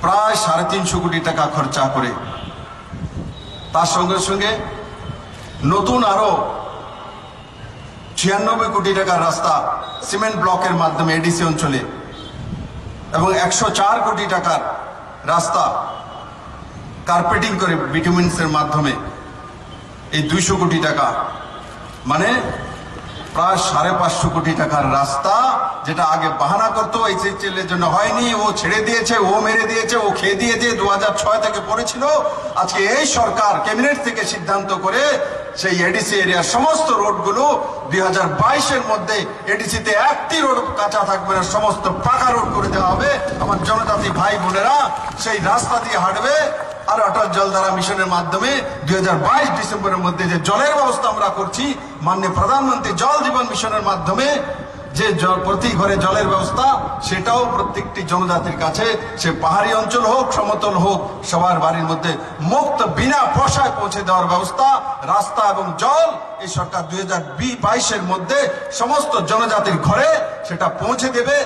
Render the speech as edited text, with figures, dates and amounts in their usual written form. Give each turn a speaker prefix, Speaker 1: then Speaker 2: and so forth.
Speaker 1: প্রায় 350 কোটি টাকা খরচা করে। তার সঙ্গে সঙ্গে নতুন আরো 96 কোটি টাকার রাস্তা সিমেন্ট ব্লকের মাধ্যমে এডিসি অঞ্চলে, এবং 104 কোটি টাকার রাস্তা কার্পেটিং করে বিটুমিনসের মাধ্যমে। এই 200 কোটি টাকা মানে প্রায় 550 কোটি টাকার রাস্তা, যেটা আগে বাহানা করতো এইচএসএল এর জন্য হয়নি, ও ছেড়ে দিয়েছে, ও মেরে দিয়েছে, ও খেয়ে দিয়েছে, 2006 থেকে পড়েছিল। আজকে এই সরকার ক্যাবিনেট থেকে সিদ্ধান্ত করে সেই এডিসি এরিয়ার সমস্ত রোডগুলো 2022-এর মধ্যে এডিসিতে একটি রোড কাঁচা থাকবে না, সমস্ত পাকা রোড করে দেওয়া হবে। আমার জনজাতি ভাই বোনেরা সেই রাস্তা দিয়ে হাঁটবে। আর অটল জলধারা মিশনের মাধ্যমে 2022 ডিসেম্বরের মধ্যে যে জলের ব্যবস্থা আমরা করছি, মাননীয় প্রধানমন্ত্রী জল জীবন মিশনের মাধ্যমে যে প্রতি ঘরে জলের ব্যবস্থা, সেটাও প্রত্যেকটি জনজাতির কাছে, সে পাহাড়ি অঞ্চল হোক সমতল হোক, সবার বাড়ির মধ্যে মুক্ত বিনা পয়সায় পৌঁছে দেওয়ার ব্যবস্থা, রাস্তা এবং জল এই সরকার 2022-এর মধ্যে সমস্ত জনজাতির ঘরে সেটা পৌঁছে দেবে।